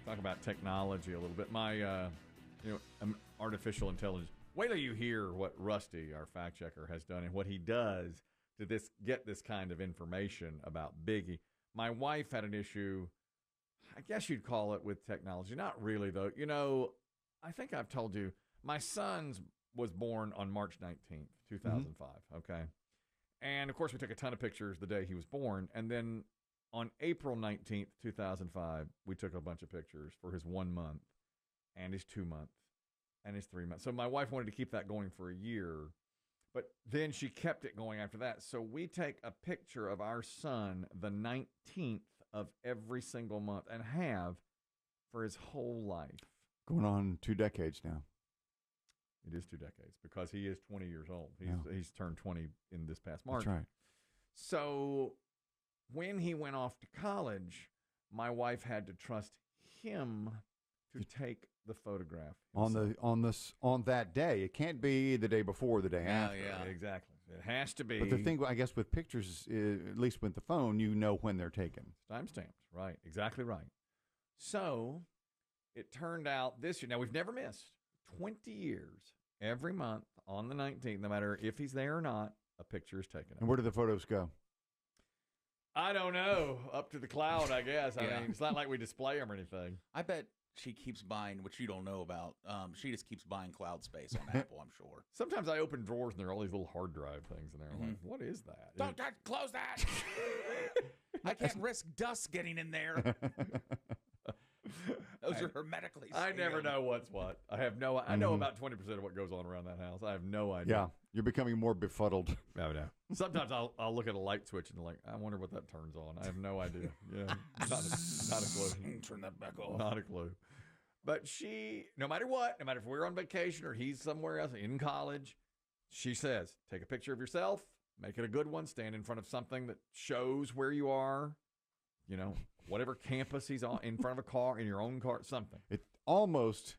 talk about technology a little bit. My, artificial intelligence. Wait till you hear what Rusty, our fact checker, has done and what he does to get this kind of information about Biggie. My wife had an issue, I guess you'd call it, with technology. Not really, though. You know, I think I've told you, my son was born on March 19th, 2005, okay? And, of course, we took a ton of pictures the day he was born. And then on April 19th, 2005, we took a bunch of pictures for his 1 month and his 2 month and his 3 months. So my wife wanted to keep that going for a year, but then she kept it going after that. So we take a picture of our son the 19th of every single month and have for his whole life. Going on 2 decades now. It is 2 decades because he is 20 years old. He's turned 20 in this past March. That's right. So when he went off to college, my wife had to trust him to take the photograph himself. on that day. It can't be the day before, the day after. Yeah, exactly. It has to be. But the thing, I guess, with pictures, at least with the phone, you know when they're taken. Timestamped, right? Exactly right. So it turned out this year. Now we've never missed 20 years. Every month on the 19th, no matter if he's there or not, a picture is taken. And where do the photos go? I don't know. Up to the cloud, I guess. I mean, it's not like we display them or anything. I bet she keeps buying, which you don't know about. She just keeps buying cloud space on Apple, I'm sure. Sometimes I open drawers and there are all these little hard drive things in there. I'm like, what is that? Don't close that. I can't risk dust getting in there. Those are hermetically sealed. I never know what's what. I know about 20% of what goes on around that house. I have no idea. Yeah, you're becoming more befuddled. No. Sometimes I'll look at a light switch and like, I wonder what that turns on. I have no idea. Yeah, not a clue. Turn that back off. Not a clue. But she, no matter what, no matter if we're on vacation or he's somewhere else in college, she says, take a picture of yourself, make it a good one, stand in front of something that shows where you are. You know, whatever campus he's on, in front of a car, in your own car, something. It almost,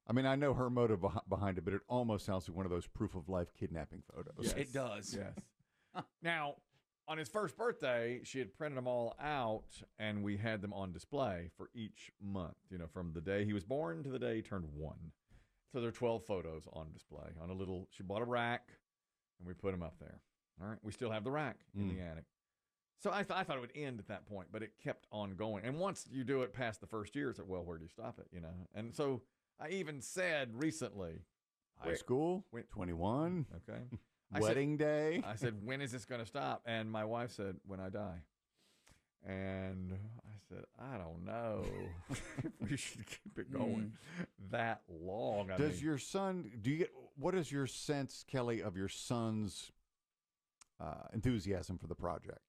I mean, I know her motive behind it, but it almost sounds like one of those proof of life kidnapping photos. Yes. It does. Yes. Now, on his first birthday, she had printed them all out, and we had them on display for each month, you know, from the day he was born to the day he turned 1. So there are 12 photos on display on a little, she bought a rack, and we put them up there. All right. We still have the rack in the attic. So I thought it would end at that point, but it kept on going. And once you do it past the first year, it's like, well, where do you stop it, you know? And so I even said recently. High school, 21. Okay. Wedding day. I said, when is this going to stop? And my wife said, when I die. And I said, I don't know if we should keep it going that long. Your son, what is your sense, Kelly, of your son's enthusiasm for the project?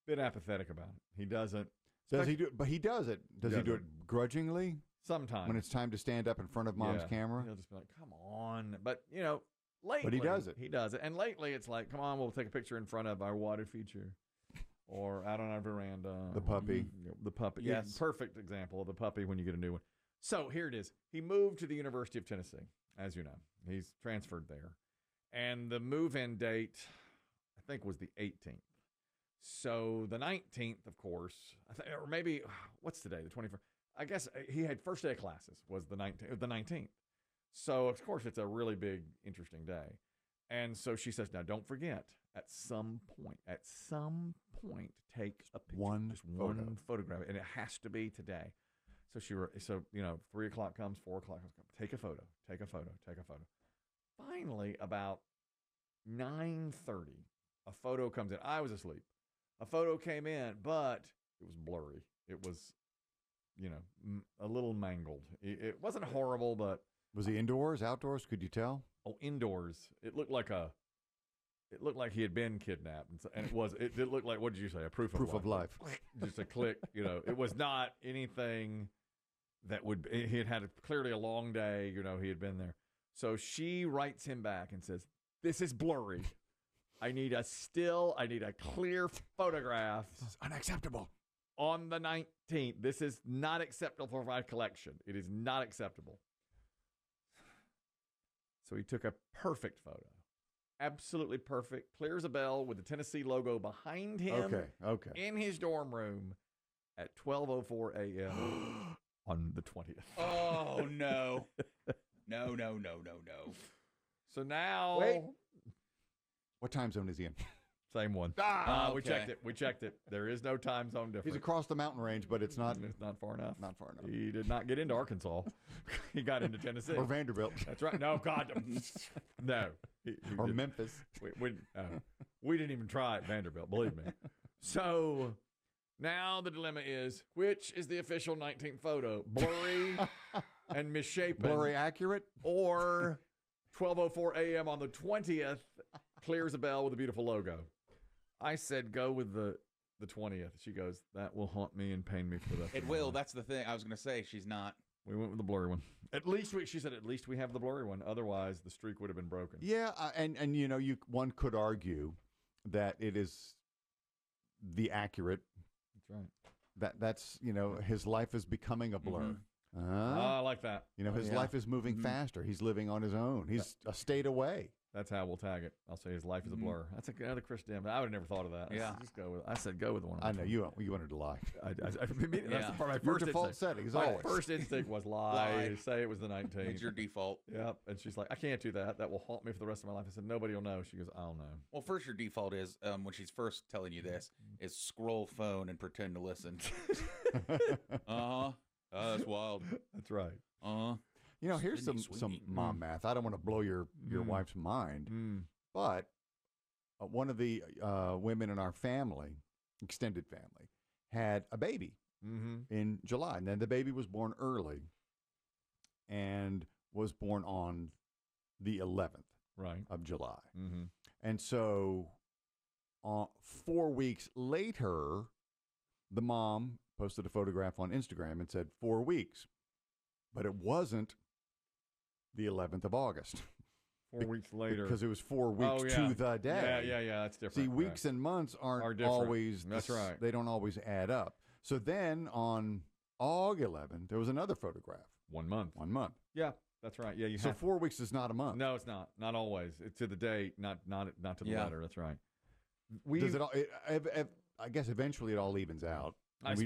Bit apathetic about it. He doesn't. Does he do it? But he does it. Does he do it grudgingly? Sometimes. When it's time to stand up in front of mom's camera? He'll just be like, come on. But, you know, lately. But he does it. He does it. And lately it's like, come on, we'll take a picture in front of our water feature. Or out on our veranda. The puppy. The puppy. Yes. Yeah, perfect example of the puppy when you get a new one. So here it is. He moved to the University of Tennessee, as you know. He's transferred there. And the move-in date, I think, was the 18th. So the 19th, of course, or maybe, what's today, the 21st? I guess he had first day of classes was the 19th. So, of course, it's a really big, interesting day. And so she says, now, don't forget, at some point, take a picture. One photograph. And it has to be today. So 3 o'clock comes, 4 o'clock comes, take a photo. Finally, about 9:30, a photo comes in. I was asleep. A photo came in, but it was blurry. It was, a little mangled. It wasn't horrible, but... Was he indoors, outdoors? Could you tell? Oh, indoors. It looked like he had been kidnapped. And it did look like, what did you say? A proof of life. Just a click, It was not anything that he had clearly a long day, he had been there. So she writes him back and says, this is blurry. I need a clear photograph. This is unacceptable. On the 19th. This is not acceptable for my collection. It is not acceptable. So he took a perfect photo. Absolutely perfect. Clear as a bell with the Tennessee logo behind him. Okay. In his dorm room at 12:04 a.m. on the 20th. Oh, no. No, no, no, no, no. So now... Wait. What time zone is he in? Same one. We checked it. We checked it. There is no time zone difference. He's across the mountain range, but it's not far enough. Not far enough. He did not get into Arkansas. He got into Tennessee. Or Vanderbilt. That's right. No, God. No. He Or did. Memphis. We didn't even try at Vanderbilt, believe me. So now the dilemma is, which is the official 19th photo? Blurry and misshapen. Blurry accurate? Or 12:04 a.m. on the 20th, clears a bell with a beautiful logo. I said, go with the 20th. She goes, that will haunt me and pain me for the rest of It my will. life. That's the thing. I was going to say, she's not. We went with the blurry one. She said, at least we have the blurry one. Otherwise, the streak would have been broken. Yeah, and you know, one could argue that it is the accurate. That's right. That's you know, his life is becoming a blur. I like that. You know, his life is moving faster. He's living on his own. He's a state away. That's how we'll tag it. I'll say his life is a blur. That's another Chris Demm. I would have never thought of that. Yeah. Just go with. I said go with the one. I know you wanted to lie. That's Yeah. my Your first default instinct. settings My always. first instinct was lie. Lie. Say it was the 19th. It's your default. Yep. And she's like, I can't do that. That will haunt me for the rest of my life. I said, nobody will know. She goes, I'll know. Well, first, your default is, when she's first telling you this, is scroll phone and pretend to listen. Uh-huh. Oh, that's wild. That's right. Uh-huh. You know, here's some Sweeney. mom math. I don't want to blow your wife's mind, but one of the women in our family, extended family, had a baby in July. And then the baby was born early and was born on the 11th of July. And so 4 weeks later, the mom posted a photograph on Instagram and said 4 weeks. But it wasn't the 11th of August. 4 weeks later. Because it was 4 weeks to the day. Yeah, that's different. See, weeks and months aren't different. always, That's right. They don't always add up. So then on August 11th, there was another photograph. 1 month. 1 month. Yeah, that's right. Yeah, So 4 weeks is not a month. No, it's not. Not always. It's to the date, not to the letter. That's right. Does it all? I guess eventually it all evens out.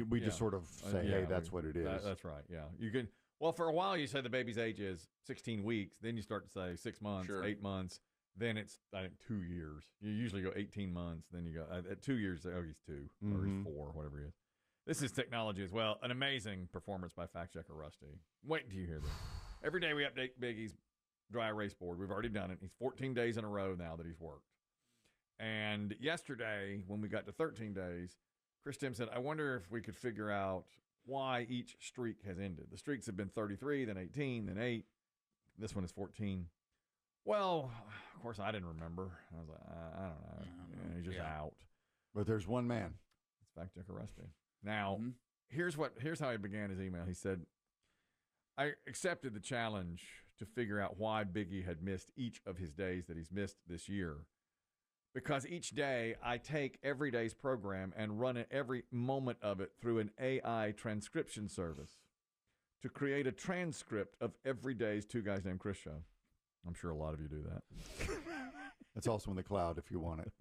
We just sort of say, hey, that's what it is. That's right. Yeah, you can. Well, for a while you say the baby's age is 16 weeks. Then you start to say 6 months, 8 months. Then it's, I think, 2 years. You usually go 18 months. Then you go at 2 years. Oh, he's 2 or he's 4, whatever he is. This is technology as well. An amazing performance by fact checker Rusty. Wait until you hear this. Every day we update Biggie's dry erase board. We've already done it. He's 14 days in a row now that he's worked. And yesterday, when we got to 13 days, Chris Demm said, I wonder if we could figure out why each streak has ended. The streaks have been 33, then 18, then 8. This one is 14. Well, of course, I didn't remember. I was like, I don't know. He's just out. But there's one man. It's fact checker Rusty. Now, here's how he began his email. He said, I accepted the challenge to figure out why Biggie had missed each of his days that he's missed this year. Because each day I take every day's program and run every moment of it through an AI transcription service to create a transcript of every day's Two Guys Named Chris show. I'm sure a lot of you do that. It's also in the cloud if you want it.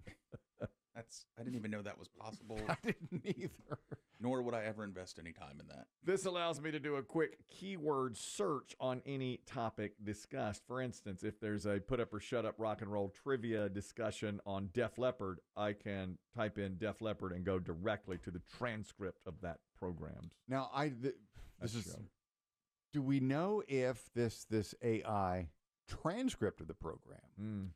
I didn't even know that was possible. I didn't either. Nor would I ever invest any time in that. This allows me to do a quick keyword search on any topic discussed. For instance, if there's a put up or shut up rock and roll trivia discussion on Def Leppard, I can type in Def Leppard and go directly to the transcript of that program. Now, do we know if this AI transcript of the program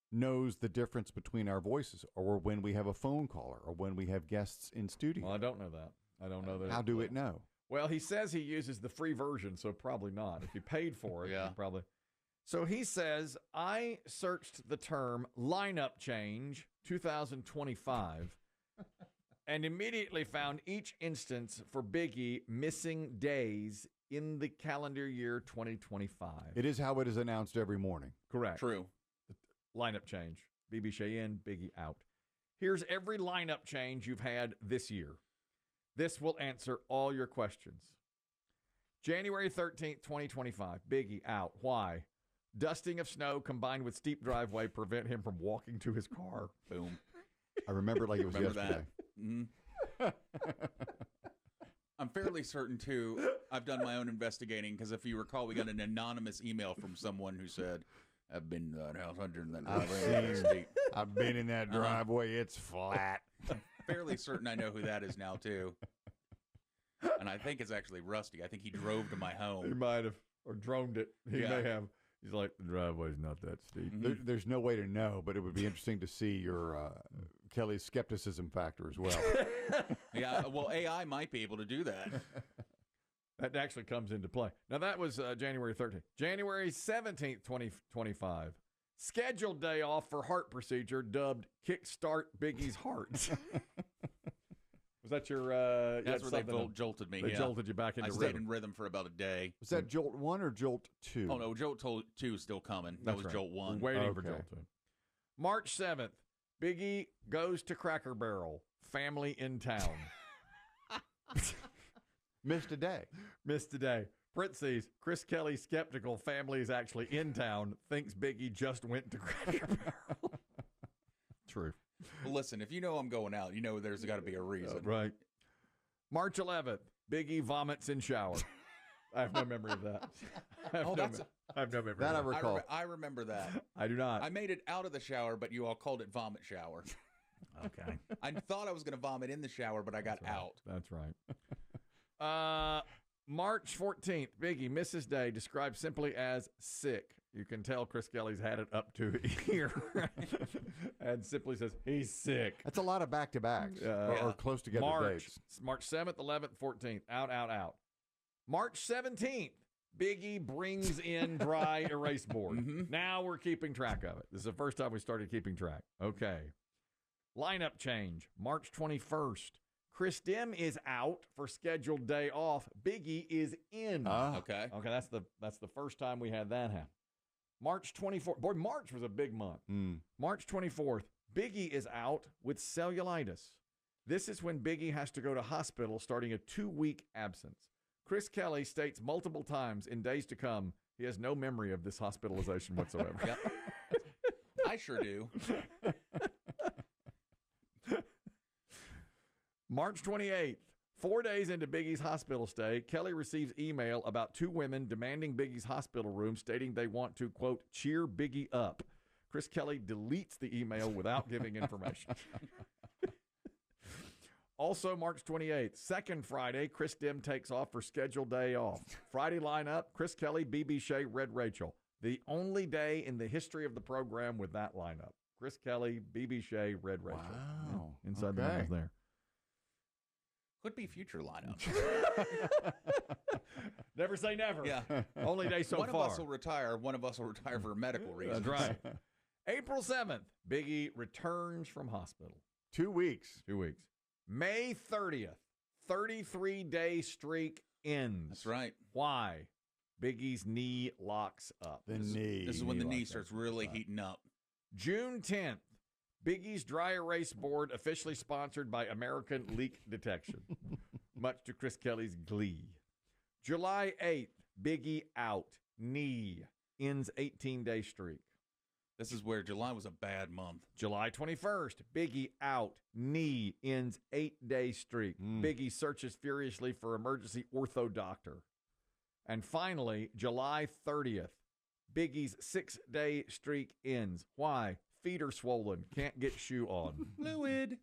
knows the difference between our voices, or when we have a phone caller, or when we have guests in studio? Well, I don't know that. I don't know that. How do it know? Well, he says he uses the free version, so probably not. If he paid for it, Yeah. he probably. So he says, I searched the term lineup change 2025 and immediately found each instance for Biggie missing days in the calendar year 2025. It is how it is announced every morning. Correct. True. Lineup change. BB Cheyenne, Biggie out. Here's every lineup change you've had this year. This will answer all your questions. January 13th, 2025. Biggie out. Why? Dusting of snow combined with steep driveway prevent him from walking to his car. Boom. I remember it like it was Remember yesterday. that. I'm fairly certain, too, I've done my own investigating, because if you recall, we got an anonymous email from someone who said, I've been to that house under that driveway. I've been in that driveway. It's flat. I'm fairly certain I know who that is now, too. And I think it's actually Rusty. I think he drove to my He home. might have, or droned it. He Yeah. may have. He's like, the driveway's not that steep. There's no way to know, but it would be interesting to see your Kelly's skepticism factor as well. Yeah, well, AI might be able to do that. That actually comes into play. Now, that was January 13th. January 17th, 2025. Scheduled day off for heart procedure dubbed Kickstart Biggie's Heart. Was that your... That's where they jolted me. They jolted you back into I stayed rhythm. in rhythm for about a day. Was that Jolt 1 or Jolt 2? Oh, no, Jolt 2 is still coming. That That's was right. Jolt 1. We're waiting for Okay. Jolt 2. March 7th. Biggie goes to Cracker Barrel. Family in town. Missed a day. Missed today. Parentheses, Chris Kelly skeptical family is actually in town. Thinks Biggie just went to Cracker Barrel. True. Well, listen, if you know I'm going out, you know there's got to be a reason. Right. March 11th. Biggie vomits in shower. I have no memory of that. I have no memory That I of that. recall. I remember that. I do not. I made it out of the shower, but you all called it vomit shower. Okay. I thought I was going to vomit in the shower, but I got out. That's right. March 14th, Biggie misses day, described simply as sick. You can tell Chris Kelly's had it up to here. And simply says, he's sick. That's a lot of back-to-backs or close together dates. March 7th, 11th, 14th. Out. March 17th, Biggie brings in dry erase board. Now we're keeping track of it. This is the first time we started keeping track. Okay. Lineup change. March 21st. Chris Demm is out for scheduled day off. Biggie is in. Okay. Okay, that's the first time we had that happen. March 24th. Boy, March was a big month. March 24th. Biggie is out with cellulitis. This is when Biggie has to go to hospital starting a 2-week absence. Chris Kelly states multiple times in days to come he has no memory of this hospitalization whatsoever. Yep. I sure do. March 28th, 4 days into Biggie's hospital stay, Kelly receives email about 2 women demanding Biggie's hospital room, stating they want to, quote, cheer Biggie up. Chris Kelly deletes the email without giving information. Also, March 28th, second Friday, Chris Demm takes off for scheduled day off. Friday lineup, Chris Kelly, BB Shea, Red Rachel. The only day in the history of the program with that lineup. Chris Kelly, BB Shea, Red Rachel. Wow. Inside the numbers there. Could be future lineup. Never say never. Yeah. Only day so one far. of us will retire. One of us will retire for medical reasons. That's right. April 7th, Biggie returns from hospital. 2 weeks. 2 weeks. May 30th, 33-day streak ends. That's right. Why? Biggie's knee locks up. The knee. This is when the knee locks starts up. really heating up. June 10th, Biggie's dry erase board officially sponsored by American Leak Detection, much to Chris Kelly's glee. July 8th, Biggie out, knee, ends 18-day streak. This is where July was a bad month. July 21st, Biggie out, knee, ends 8-day streak. Biggie searches furiously for emergency ortho doctor. And finally, July 30th, Biggie's 6-day streak ends. Why? Feet are swollen. Can't get shoe on. Fluid.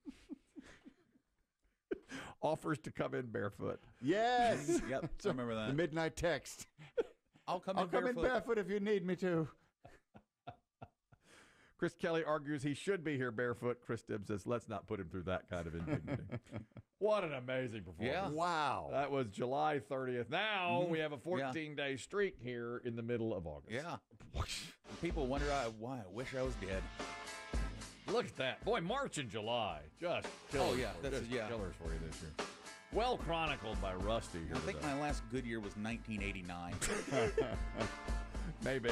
Offers to come in barefoot. Yes. Yep, I remember The that. midnight text. I'll come I'll in come barefoot. in barefoot if you need me to. Chris Kelly argues he should be here barefoot. Chris Demm says, let's not put him through that kind of indignity. What an amazing performance. Yeah. Wow. That was July 30th. Now we have a 14-day streak here in the middle of August. Yeah. People wonder why I wish I was dead. Look at that. Boy, March and July. Just killers. Oh, yeah. For you. That's- Just yeah. killers for you this year. Well chronicled by Rusty here I think today. my last good year was 1989. Maybe.